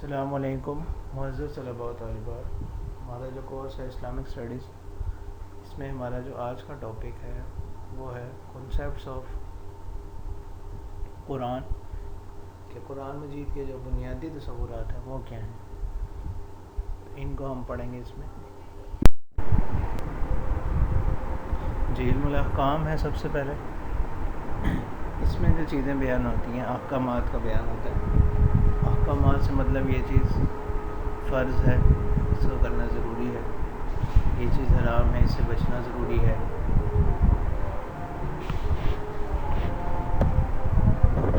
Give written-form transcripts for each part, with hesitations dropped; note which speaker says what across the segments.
Speaker 1: السلام علیکم معزز طلباء و طالبات. ہمارا جو کورس ہے اسلامک اسٹڈیز، اس میں ہمارا جو آج کا ٹاپک ہے وہ ہے کنسیپٹس آف قرآن، کہ قرآن مجید کے جو بنیادی تصورات ہیں وہ کیا ہیں. ان کو ہم پڑھیں گے. اس میں جی علم الاحکام ہے. سب سے پہلے اس میں جو چیزیں بیان ہوتی ہیں احکامات کا بیان ہوتا ہے. احکامات سے مطلب یہ چیز فرض ہے، اس کو کرنا ضروری ہے، یہ چیز حرام ہے، اس سے بچنا ضروری ہے.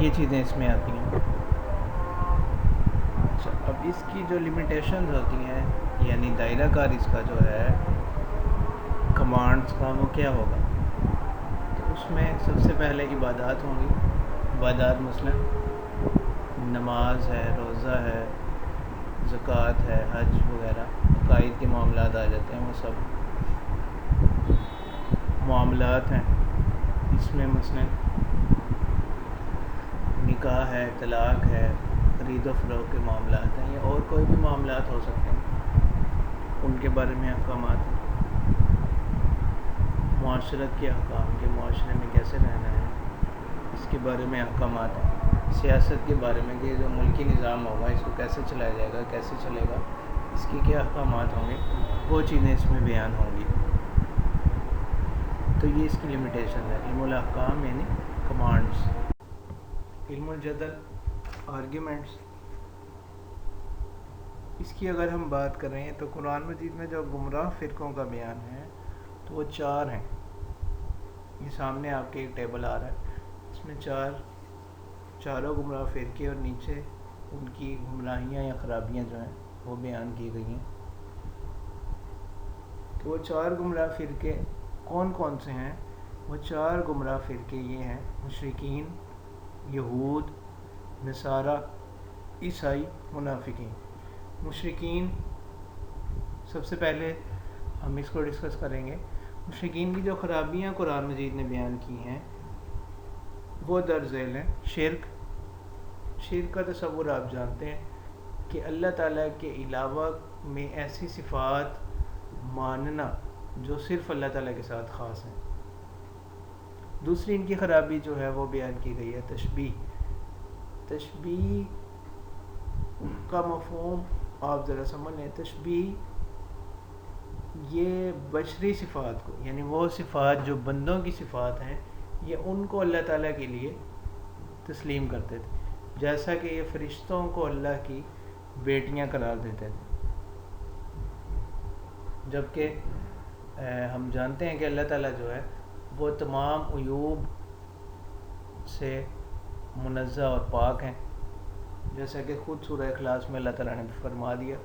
Speaker 1: یہ چیزیں اس میں آتی ہیں. اچھا، اب اس کی جو لمیٹیشنز ہوتی ہیں، یعنی دائرہ کار اس کا جو ہے کمانڈس کا، وہ کیا ہوگا. تو اس میں سب سے پہلے عبادات ہوں گی. عبادات مثلا نماز ہے، روزہ ہے، زکوٰۃ ہے، حج وغیرہ عقائد کے معاملات آ جاتے ہیں. وہ سب معاملات ہیں. اس میں مثلا نکاح ہے، طلاق ہے، خرید و فروخت کے معاملات ہیں، یا اور کوئی بھی معاملات ہو سکتے ہیں، ان کے بارے میں احکامات ہیں. معاشرت کے احکام، کے معاشرے میں کیسے رہنا ہے، اس کے بارے میں احکامات ہیں. سیاست کے بارے میں کہ جو ملکی نظام ہوگا اس کو کیسے چلایا جائے گا، کیسے چلے گا، اس کی کیا احکامات ہوں گے، وہ چیزیں اس میں بیان ہوں گی. تو یہ اس کی لمیٹیشن ہے. علم الاحکام یعنی کمانڈس. علم الجدل، آرگیومنٹس. اس کی اگر ہم بات کریں تو قرآن مجید میں جو گمراہ فرقوں کا بیان ہے تو وہ 4 ہیں. یہ سامنے آپ کے ایک ٹیبل آ رہا ہے. اس میں چاروں گمراہ فرقے اور نیچے ان کی گمراہیاں یا خرابیاں جو ہیں وہ بیان کی گئی ہیں. تو وہ 4 گمراہ فرقے کون کون سے ہیں؟ وہ 4 گمراہ فرقے یہ ہیں: مشرکین، یہود، نصارہ، عیسائی، منافقین. مشرکین سب سے پہلے ہم اس کو ڈسکس کریں گے. مشرکین کی جو خرابیاں قرآن مجید نے بیان کی ہیں وہ درج ذیل ہیں. شرک کا تصور آپ جانتے ہیں کہ اللہ تعالیٰ کے علاوہ میں ایسی صفات ماننا جو صرف اللہ تعالیٰ کے ساتھ خاص ہیں. دوسری ان کی خرابی جو ہے وہ بیان کی گئی ہے تشبیہ کا مفہوم آپ ذرا سمجھ لیں. تشبیہ یہ بشری صفات کو، یعنی وہ صفات جو بندوں کی صفات ہیں، یہ ان کو اللہ تعالیٰ کے لیے تسلیم کرتے تھے، جیسا کہ یہ فرشتوں کو اللہ کی بیٹیاں قرار دیتے تھے. جبکہ ہم جانتے ہیں کہ اللہ تعالیٰ جو ہے وہ تمام عیوب سے منزہ اور پاک ہیں. جیسا کہ خود سورہ اخلاص میں اللہ تعالیٰ نے فرما دیا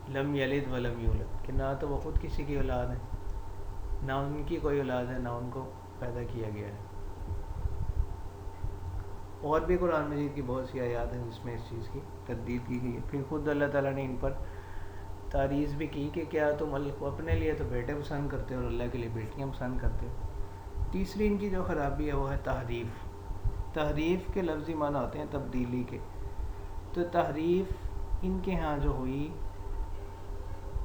Speaker 1: لم یلد ولم یولد، کہ نہ تو وہ خود کسی کی اولاد ہے، نہ ان کی کوئی اولاد ہے، نہ ان کو پیدا کیا گیا ہے. اور بھی قرآن مجید کی بہت سی آیات ہیں جس میں اس چیز کی تردید کی گئی ہے. پھر خود اللہ تعالیٰ نے ان پر تعریض بھی کی کہ کیا تم اپنے لیے تو بیٹے پسند کرتے ہو اور اللہ کے لیے بیٹیاں پسند کرتے ہو. تیسری ان کی جو خرابی ہے وہ ہے تحریف. تحریف کے لفظی معنی ہوتے ہیں تبدیلی کے. تو تحریف ان کے ہاں جو ہوئی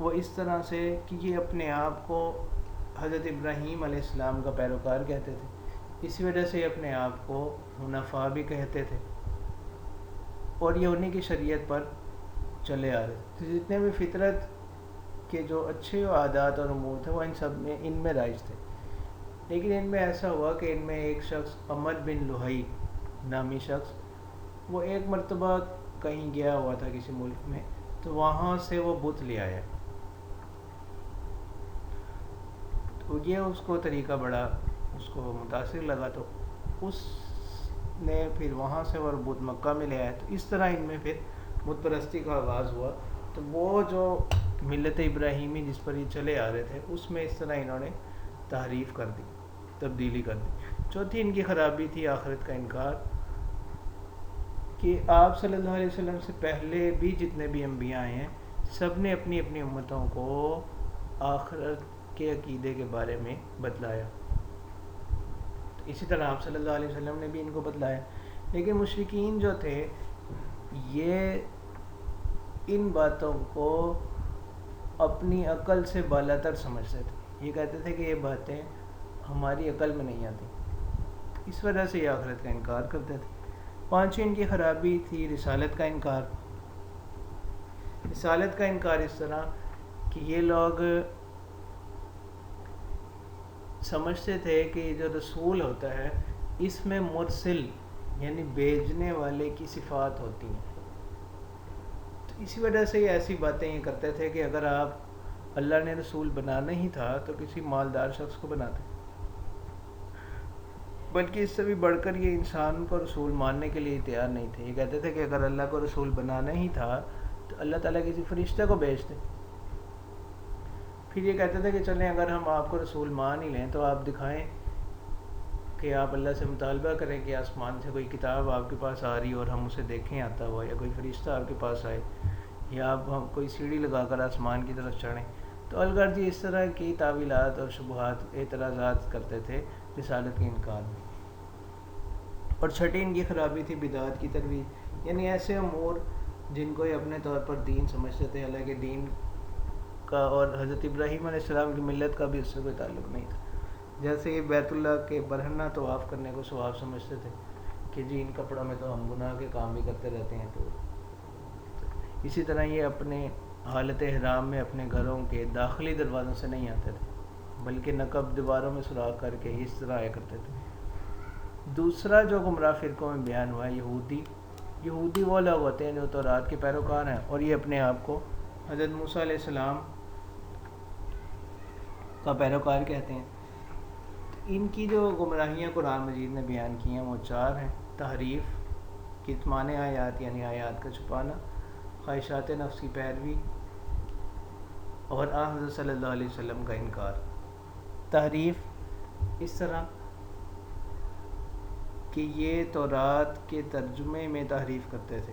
Speaker 1: وہ اس طرح سے کہ یہ اپنے آپ کو حضرت ابراہیم علیہ السلام کا پیروکار کہتے تھے، اسی وجہ سے یہ اپنے آپ کو حنفاء بھی کہتے تھے، اور یہ انہیں کی شریعت پر چلے آ رہے تھے. جتنے بھی فطرت کے جو اچھے عادات اور امور تھے وہ ان میں رائج تھے. لیکن ان میں ایسا ہوا کہ ان میں ایک شخص عمر بن لوہی نامی شخص، وہ ایک مرتبہ کہیں گیا ہوا تھا کسی ملک میں، تو وہاں سے وہ بت لے آیا. تو یہ اس کو طریقہ بڑا اس کو متاثر لگا، تو اس نے پھر وہاں سے وہ بت مکہ میں لے آیا. تو اس طرح ان میں پھر بت پرستی کا آغاز ہوا. تو وہ جو ملت ابراہیمی جس پر یہ چلے آ رہے تھے اس میں اس طرح انہوں نے تحریف کر دی، تبدیلی کر دی. چوتھی ان کی خرابی تھی آخرت کا انکار، کہ آپ صلی اللہ علیہ وسلم سے پہلے بھی جتنے بھی انبیاء آئے ہیں سب نے اپنی اپنی امتوں کو آخرت کے عقیدے کے بارے میں بتلایا. اسی طرح آپ صلی اللہ علیہ وسلم نے بھی ان کو بتلایا. لیکن مشرکین جو تھے یہ اس طرح سے تھے کہ یہ اپنے آپ کو حضرت ابراہیم علیہ السلام کا پیروکار کہتے تھے، اسی وجہ سے یہ اپنے آپ کو حنفاء بھی کہتے تھے، اور یہ انہیں کی شریعت پر چلے آ رہے تھے. ان باتوں کو اپنی عقل سے بالا تر سمجھتے تھے. یہ کہتے تھے کہ یہ باتیں ہماری عقل میں نہیں آتی. اس وجہ سے یہ آخرت کا انکار کرتے تھے. پانچویں ان کی خرابی تھی رسالت کا انکار. رسالت کا انکار اس طرح کہ یہ لوگ سمجھتے تھے کہ جو رسول ہوتا ہے اس میں مرسل یعنی بھیجنے والے کی صفات ہوتی ہیں. تو اسی وجہ سے یہ ایسی باتیں یہ کرتے تھے کہ اگر آپ اللہ نے رسول بنانا ہی تھا تو کسی مالدار شخص کو بناتے، بلکہ اس سے بھی بڑھ کر یہ انسان کو رسول ماننے کے لیے تیار نہیں تھے. یہ کہتے تھے کہ اگر اللہ کو رسول بنانا ہی تھا تو اللہ تعالیٰ کسی فرشتے کو بھیجتے. پھر یہ کہتے تھے کہ چلیں اگر ہم آپ کو رسول مان ہی لیں تو آپ دکھائیں کہ آپ اللہ سے مطالبہ کریں کہ آسمان سے کوئی کتاب آپ کے پاس آ رہی اور ہم اسے دیکھیں آتا ہوا، یا کوئی فرشتہ آپ کے پاس آئے، یا آپ ہم کوئی سیڑھی لگا کر آسمان کی طرف چڑھیں. تو الغرض اس طرح کی تعویلات اور شبہات اعتراضات کرتے تھے رسالت کے انکار میں. اور چھٹی ان کی خرابی تھی بدعات کی ترویج، یعنی ایسے امور جن کو یہ اپنے طور پر دین سمجھتے تھے، حالانکہ دین کا اور حضرت ابراہیم علیہ السلام کی ملت کا بھی اس سے کوئی تعلق نہیں تھا. جیسے یہ بیت اللہ کے برہنہ طواف کرنے کو ثواب سمجھتے تھے کہ جی ان کپڑوں میں تو ہم گناہ کے کام بھی کرتے رہتے ہیں. تو اسی طرح یہ اپنے حالت احرام میں اپنے گھروں کے داخلی دروازوں سے نہیں آتے تھے، بلکہ نقب دیواروں میں سوراخ کر کے اس طرح آیا کرتے تھے. دوسرا جو گمراہ فرقوں میں بیان ہوا ہے یہودی وہ لوگ ہوتے ہیں جو تورات کے پیروکار ہیں اور یہ اپنے آپ کو حضرت موسیٰ علیہ السلام کا پیروکار کہتے ہیں. ان کی جو گمراہیاں قرآن مجید نے بیان کی ہیں وہ چار ہیں: تحریف، کتمان آیات یعنی آیات کا چھپانا، خواہشات نفس کی پیروی، اور حضرت صلی اللہ علیہ وسلم کا انکار. تحریف اس طرح کہ یہ تورات کے ترجمے میں تحریف کرتے تھے،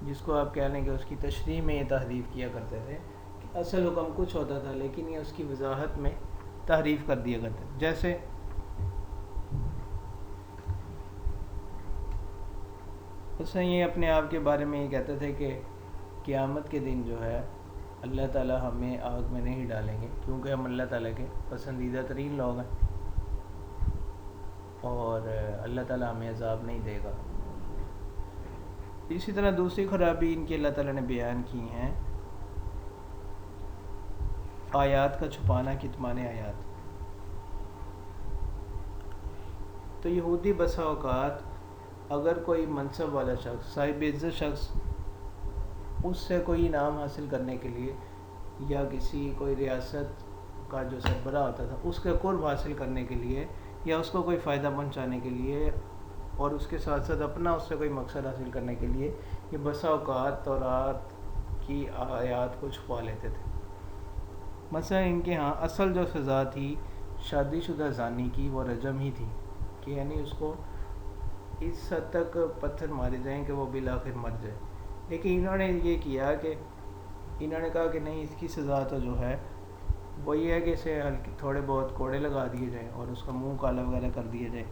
Speaker 1: جس کو آپ کہہ لیں کہ اس کی تشریح میں یہ تحریف کیا کرتے تھے کہ اصل حکم کچھ ہوتا تھا لیکن یہ اس کی وضاحت میں تحریف کر دیا کرتے تھے. جیسے یہ اپنے آپ کے بارے میں یہ کہتے تھے کہ قیامت کے دن جو ہے اللہ تعالیٰ ہمیں آگ میں نہیں ڈالیں گے کیونکہ ہم اللہ تعالیٰ کے پسندیدہ ترین لوگ ہیں اور اللہ تعالیٰ ہمیں عذاب نہیں دے گا. اسی طرح دوسری خرابی ان کی اللہ تعالیٰ نے بیان کی ہیں آیات کا چھپانا، کتمان آیات. تو یہودی بسا اوقات اگر کوئی منصب والا شخص، صاحب عزت شخص، اس سے کوئی انعام حاصل کرنے کے لیے یا کسی کوئی ریاست کا جو سربراہ ہوتا تھا اس کے قرب حاصل کرنے کے لیے یا اس کو کوئی فائدہ پہنچانے کے لیے اور اس کے ساتھ ساتھ اپنا اس سے کوئی مقصد حاصل کرنے کے لیے یہ بسا اوقات تورات کی آیات کو چھپا لیتے تھے. مثلا ان کے ہاں اصل جو سزا تھی شادی شدہ زانی کی وہ رجم ہی تھی، کہ یعنی اس کو اس حد تک پتھر مارے جائیں کہ وہ بالآخر مر جائے. لیکن انہوں نے یہ کیا کہ انہوں نے کہا کہ نہیں، اس کی سزا تو جو ہے وہ یہ ہے کہ اسے تھوڑے بہت کوڑے لگا دیے جائیں اور اس کا منہ کالا وغیرہ کر دیا جائے.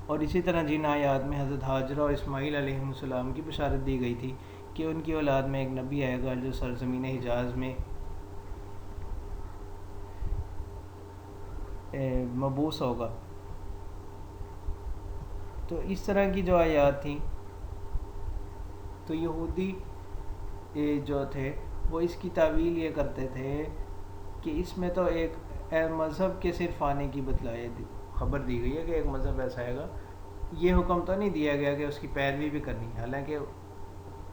Speaker 1: اور اسی طرح جن آیات میں حضرت ہاجرہ اور اسماعیل علیہ السلام کی بشارت دی گئی تھی کہ ان کی اولاد میں ایک نبی آئے گا جو سرزمین حجاز میں مبعوث ہوگا. تو اس طرح کی جو آیات تھیں تو یہودی جو تھے وہ اس کی تعویل یہ کرتے تھے کہ اس میں تو ایک مذہب کے صرف آنے کی خبر دی گئی ہے کہ ایک مذہب ایسا آئے گا، یہ حکم تو نہیں دیا گیا کہ اس کی پیروی بھی کرنی ہے. حالانکہ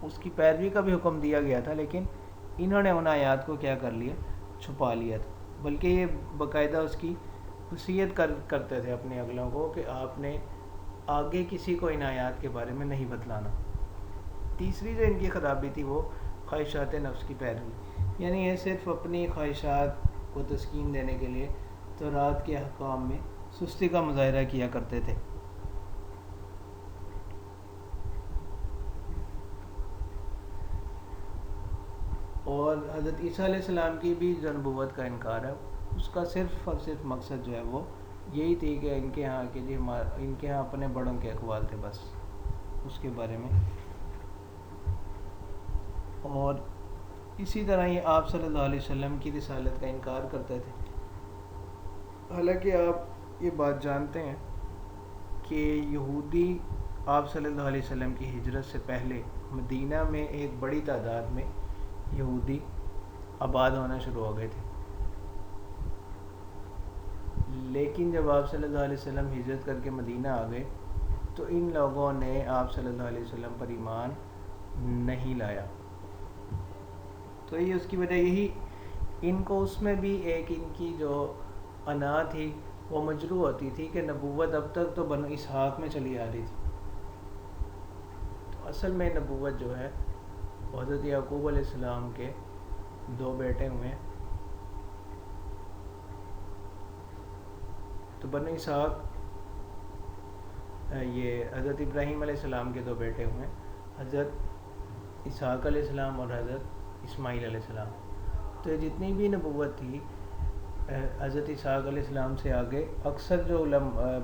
Speaker 1: اس کی پیروی کا بھی حکم دیا گیا تھا لیکن انہوں نے ان آیات کو کیا کر لیا، چھپا لیا تھا. بلکہ یہ باقاعدہ اس کی وصیت کرتے تھے اپنے اگلوں کو کہ آپ نے آگے کسی کو ان آیات کے بارے میں نہیں بتلانا. تیسری جو ان کی خرابی تھی وہ خواہشات نفس کی پیروی، یعنی یہ صرف اپنی خواہشات کو تسکین دینے کے لیے تورات کے احکام میں سستی کا مظاہرہ کیا کرتے تھے. اور حضرت عیسیٰ علیہ السلام کی بھی جو نبوت کا انکار ہے اس کا صرف اور صرف مقصد جو ہے وہ یہی تھی کہ ان کے ہاں ان کے ہاں اپنے بڑوں کے اقوال تھے، بس اس کے بارے میں. اور اسی طرح یہ آپ صلی اللہ علیہ وسلم کی رسالت کا انکار کرتے تھے. حالانکہ آپ یہ بات جانتے ہیں کہ یہودی آپ صلی اللہ علیہ وسلم کی ہجرت سے پہلے مدینہ میں ایک بڑی تعداد میں یہودی آباد ہونا شروع ہو گئے تھے. لیکن جب آپ صلی اللہ علیہ وسلم ہجرت کر کے مدینہ آ گئے تو ان لوگوں نے آپ صلی اللہ علیہ وسلم پر ایمان نہیں لایا. تو یہ اس کی وجہ یہی ان کو اس میں بھی ایک ان کی جو انا تھی وہ مجروح ہوتی تھی کہ نبوت اب تک تو بنو اسحاق میں چلی آ رہی تھی. تو اصل میں نبوت جو ہے حضرت یعقوب علیہ السلام کے 2 بیٹے ہوئے ہیں. تو بنو اسحاق یہ حضرت ابراہیم علیہ السلام کے 2 بیٹے ہوئے ہیں, حضرت اسحاق علیہ السلام اور حضرت اسماعیل علیہ السلام. تو جتنی بھی نبوت تھی حضرت اسحاق علیہ السلام سے آگے اکثر جو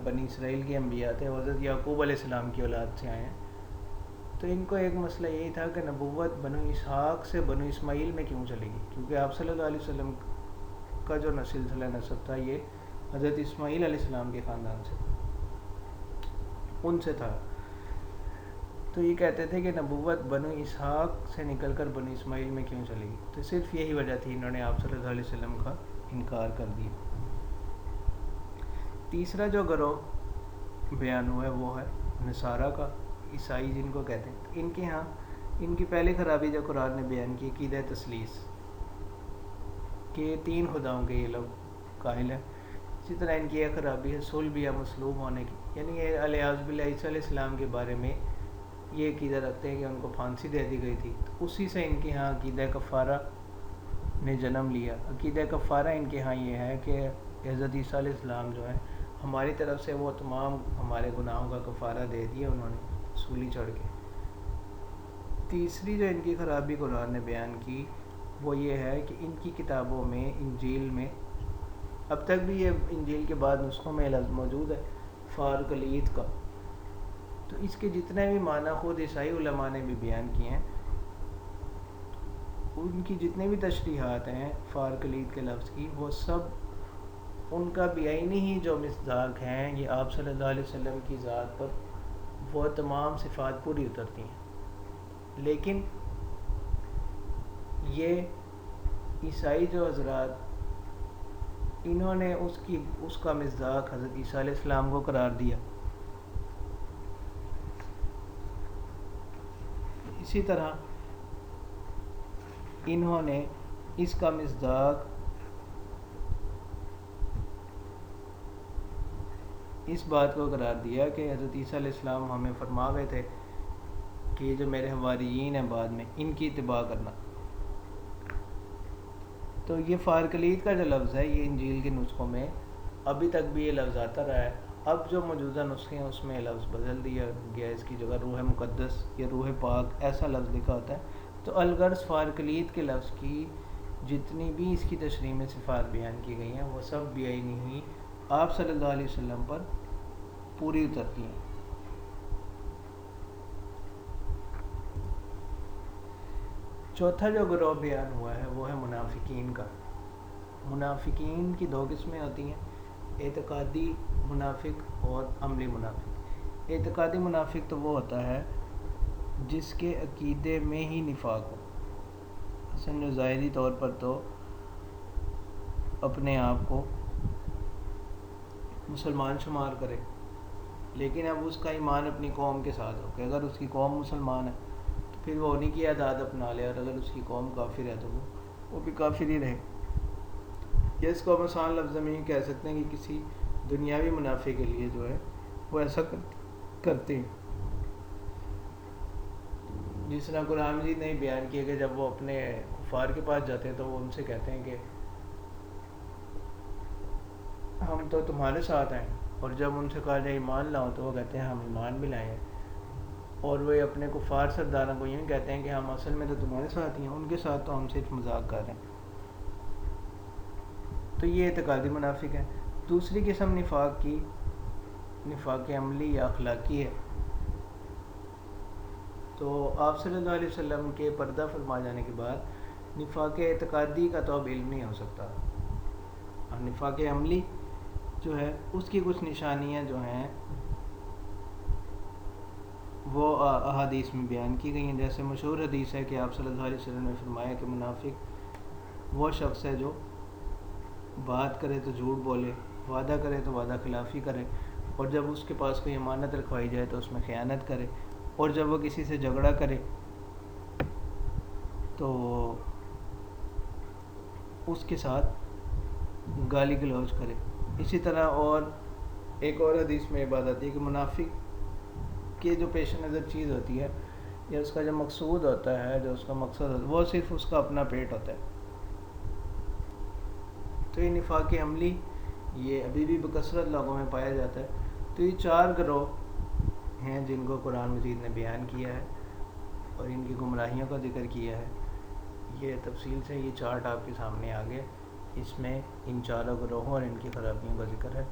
Speaker 1: بنی اسرائیل کے انبیاء تھے وہ حضرت یعقوب علیہ السلام کی اولاد سے آئے ہیں. تو ان کو ایک مسئلہ یہی تھا کہ نبوت بنو اسحاق سے بنو اسماعیل میں کیوں چلے گی, کیونکہ آپ صلی اللہ علیہ وسلم کا جو سلسلہ نسب تھا یہ حضرت اسماعیل علیہ السلام کے خاندان سے ان سے تھا. تو یہ کہتے تھے کہ نبوت بنو اسحاق سے نکل کر بنو اسماعیل میں کیوں چلے گی. تو صرف یہی وجہ تھی انہوں نے آپ صلی اللہ علیہ وسلم کا انکار کر دیا. تیسرا جو گروہ بیان ہوا ہے وہ ہے نصارہ کا, عیسائی جن کو کہتے ہیں. ان کے ہاں ان کی پہلی خرابی جو قرآن نے بیان کی عقیدہ تثلیث کہ 3 خداؤں کے یہ لوگ قائل ہیں. اسی طرح ان کی یہ خرابی ہے صلب یا مصلوب ہونے کی, یعنی یہ الیاذ باللہ عیسیٰ علیہ السلام کے بارے میں یہ عقیدہ رکھتے ہیں کہ ان کو پھانسی دے دی گئی تھی. تو اسی سے ان کے ہاں عقیدہ کفارہ نے جنم لیا. عقیدہ کفارہ ان کے ہاں یہ ہے کہ حضرت عیسیٰ علیہ السلام جو ہے ہماری طرف سے وہ تمام ہمارے گناہوں کا کفارہ دے دیا انہوں نے سولی چڑھ کے. تیسری جو ان کی خرابی قرآن نے بیان کی وہ یہ ہے کہ ان کی کتابوں میں انجیل میں اب تک بھی یہ انجیل کے بعد نسخوں میں لفظ موجود ہے فارکلیت کا. تو اس کے جتنے بھی معنی خود عیسائی علماء نے بھی بیان کیے ہیں, ان کی جتنے بھی تشریحات ہیں فارکلیت کے لفظ کی وہ سب ان کا بیانی ہی جو مصداق ہیں یہ آپ صلی اللہ علیہ وسلم کی ذات پر وہ تمام صفات پوری اترتی ہیں. لیکن یہ عیسائی جو حضرات انہوں نے اس کا مصداق حضرت عیسیٰ علیہ السلام کو قرار دیا. اسی طرح انہوں نے اس کا مصداق اس بات کو قرار دیا کہ حضرت عیسیٰ علیہ السلام ہمیں فرما گئے تھے کہ یہ جو میرے حواریین ہیں بعد میں ان کی اتباع کرنا. تو یہ فارکلیت کا جو لفظ ہے یہ انجیل کے نسخوں میں ابھی تک بھی یہ لفظ آتا رہا ہے. اب جو موجودہ نسخے ہیں اس میں لفظ بدل دیا گیا, اس کی جگہ روح مقدس یا روح پاک ایسا لفظ لکھا ہوتا ہے. تو الغرض فارکلیت کے لفظ کی جتنی بھی اس کی تشریح میں صفات بیان کی گئی ہیں وہ سب بیانی ہوئی آپ صلی اللہ علیہ وسلم پر پوری اترتی ہیں. چوتھا جو گروہ بیان ہوا ہے وہ ہے منافقین کا. منافقین کی 2 قسمیں ہوتی ہیں, اعتقادی منافق اور عملی منافق. اعتقادی منافق تو وہ ہوتا ہے جس کے عقیدے میں ہی نفاق ہو. اصل جو ظاہری طور پر تو اپنے آپ کو مسلمان شمار کرے, لیکن اب اس کا ایمان اپنی قوم کے ساتھ ہو کہ اگر اس کی قوم مسلمان ہے تو پھر وہ انہی کی اعداد اپنا لے, اور اگر اس کی قوم کافر ہے تو وہ بھی کافر ہی رہے. یا اس کو ہم آسان لفظ میں کہہ سکتے ہیں کہ کسی دنیاوی منافع کے لیے جو ہے وہ ایسا کرتے ہیں. جس طرح قرآن مجید نے بیان کیا کہ جب وہ اپنے کفار کے پاس جاتے ہیں تو وہ ان سے کہتے ہیں کہ ہم تو تمہارے ساتھ ہیں, اور جب ان سے کہا جائے ایمان لاؤ تو وہ کہتے ہیں ہم ایمان بھی لائے ہیں. اور وہ اپنے کفار سرداروں کو یوں کہتے ہیں کہ ہم اصل میں تو تمہارے ساتھ ہی ہیں, ان کے ساتھ تو ہم صرف مذاق کر رہے ہیں. تو یہ اعتقادی منافق ہے. دوسری قسم نفاق کی نفاق عملی یا اخلاقی ہے. تو آپ صلی اللہ علیہ وسلم کے پردہ فرما جانے کے بعد نفاق اعتقادی کا تو اب علم نہیں ہو سکتا، اور نفاق عملی جو ہے اس کی کچھ نشانیاں جو ہیں وہ احادیث میں بیان کی گئی ہیں. جیسے مشہور حدیث ہے کہ آپ صلی اللہ علیہ وسلم نے فرمایا کہ منافق وہ شخص ہے جو بات کرے تو جھوٹ بولے، وعدہ کرے تو وعدہ خلافی کرے، اور جب اس کے پاس کوئی امانت رکھوائی جائے تو اس میں خیانت کرے، اور جب وہ کسی سے جھگڑا کرے تو اس کے ساتھ گالی گلوچ کرے. اسی طرح اور ایک اور حدیث میں یہ بات آتی ہے کہ منافق کے جو پیش نظر چیز ہوتی ہے یا اس کا جو مقصود ہوتا ہے، جو اس کا مقصد ہوتا ہے، وہ صرف اس کا اپنا پیٹ ہوتا ہے. تو یہ نفاق عملی یہ ابھی بھی بکثرت لوگوں میں پایا جاتا ہے. تو یہ 4 گروہ ہیں جن کو قرآن مجید نے بیان کیا ہے اور ان کی گمراہیوں کا ذکر کیا ہے. یہ تفصیل سے یہ چارٹ آپ کے سامنے آ گیا، اس میں ان 4 گروہوں اور ان کی خرابیوں کا ذکر ہے.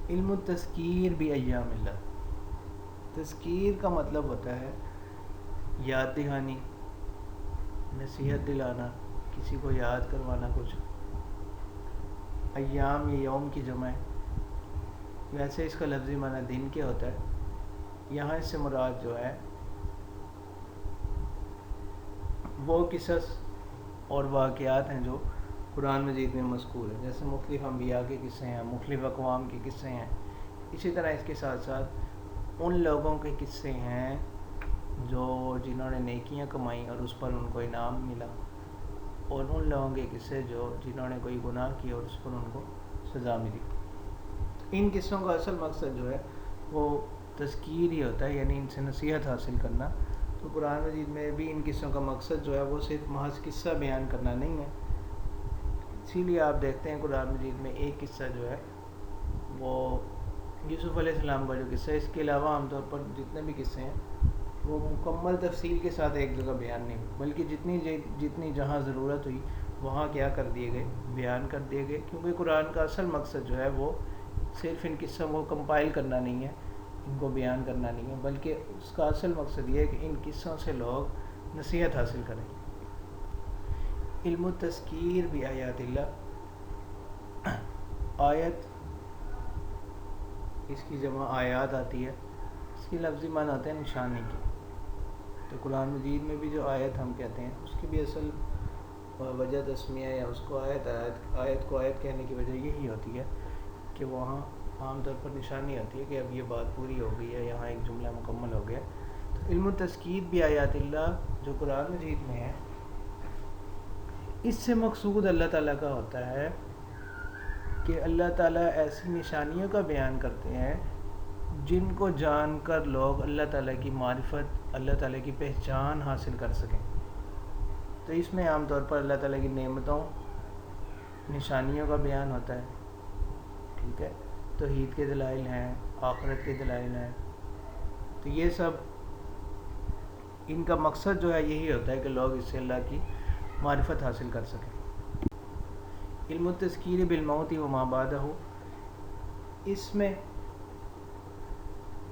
Speaker 1: علم التذکیر بایام اللہ. تذکیر کا مطلب ہوتا ہے یاد دہانی، نصیحت دلانا، کسی کو یاد کروانا کچھ. ایام یہ یوم کی جمع ہے. ویسے اس کا لفظی معنی دن کے ہوتا ہے، یہاں اس سے مراد جو ہے وہ قصص اور واقعات ہیں جو قرآن مجید میں مذکور ہیں. جیسے مختلف انبیاء کے قصے ہیں، مختلف اقوام کے قصے ہیں. اسی طرح اس کے ساتھ ساتھ ان لوگوں کے قصے ہیں جو جنہوں نے نیکیاں کمائیں اور اس پر ان کو انعام ملا، اور ان لوگوں کے قصے جنہوں نے کوئی گناہ کیا اور اس پر ان کو سزا ملی. ان قصوں کا اصل مقصد جو ہے وہ تذکیر ہی ہوتا ہے، یعنی ان سے نصیحت حاصل کرنا. تو قرآن مجید میں بھی ان قصوں کا مقصد جو ہے وہ صرف محض قصہ بیان کرنا نہیں ہے. اسی لیے آپ دیکھتے ہیں قرآن مجید میں ایک قصہ جو ہے وہ یوسف علیہ السلام کا جو قصہ ہے، اس کے علاوہ عام طور پر جتنے بھی قصے ہیں وہ مکمل تفصیل کے ساتھ ایک جگہ بیان نہیں، بلکہ جتنی جہاں ضرورت ہوئی وہاں کیا کر دیے گئے، بیان کر دیے گئے. کیونکہ قرآن کا اصل مقصد جو ہے وہ صرف ان قصوں کو کمپائل کرنا نہیں ہے، ان کو بیان کرنا نہیں ہے، بلکہ اس کا اصل مقصد یہ ہے کہ ان قصوں سے لوگ نصیحت حاصل کریں. علم التذکیر بآیات اللہ. آیت اس کی جمع آیات آتی ہے، اس کی لفظی معنی آتا ہے نشانی کی. تو قرآن مجید میں بھی جو آیت ہم کہتے ہیں اس کی بھی اصل وجہ تسمیہ یا اس کو آیت کو آیت کہنے کی وجہ یہی ہوتی ہے کہ وہاں عام طور پر نشانی ہوتی ہے کہ اب یہ بات پوری ہو گئی ہے، یہاں ایک جملہ مکمل ہو گیا. تو علم التذکیر بآیات اللہ جو قرآن مجید میں ہے، اس سے مقصود اللہ تعالیٰ کا ہوتا ہے کہ اللہ تعالیٰ ایسی نشانیوں کا بیان کرتے ہیں جن کو جان کر لوگ اللہ تعالیٰ کی معرفت، اللہ تعالیٰ کی پہچان حاصل کر سکیں. تو اس میں عام طور پر اللہ تعالیٰ کی نعمتوں، نشانیوں کا بیان ہوتا ہے. ٹھیک ہے، توحید کے دلائل ہیں، آخرت کے دلائل ہیں. تو یہ سب ان کا مقصد جو ہے یہی ہوتا ہے کہ لوگ اس سے اللہ کی معرفت حاصل کر سکیں. علم التذکیر بالموت وما بعدہ. اس میں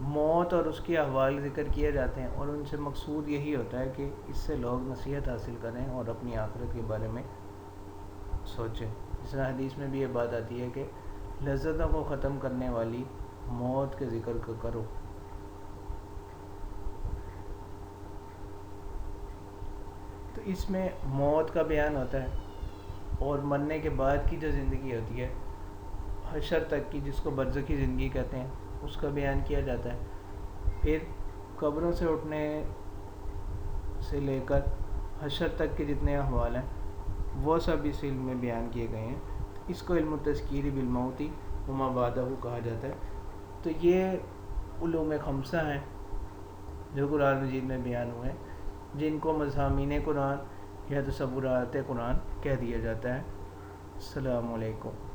Speaker 1: موت اور اس کے احوال ذکر کیے جاتے ہیں، اور ان سے مقصود یہی ہوتا ہے کہ اس سے لوگ نصیحت حاصل کریں اور اپنی آخرت کے بارے میں سوچیں. جس طرح حدیث میں بھی یہ بات آتی ہے کہ لذتوں کو ختم کرنے والی موت کے ذکر کو کرو. تو اس میں موت کا بیان ہوتا ہے، اور مرنے کے بعد کی جو زندگی ہوتی ہے حشر تک کی، جس کو برزخی زندگی کہتے ہیں، اس کا بیان کیا جاتا ہے. پھر قبروں سے اٹھنے سے لے کر حشر تک کے جتنے احوال ہیں وہ سب اس علم میں بیان کیے گئے ہیں. اس کو علم التذکیر بالموت وما بعدہ کہا جاتا ہے. تو یہ علوم خمسہ ہیں جو قرآن مجید میں بیان ہوئے ہیں، جن کو مضامین قرآن یا تصورات قرآن کہہ دیا جاتا ہے. السلام علیکم.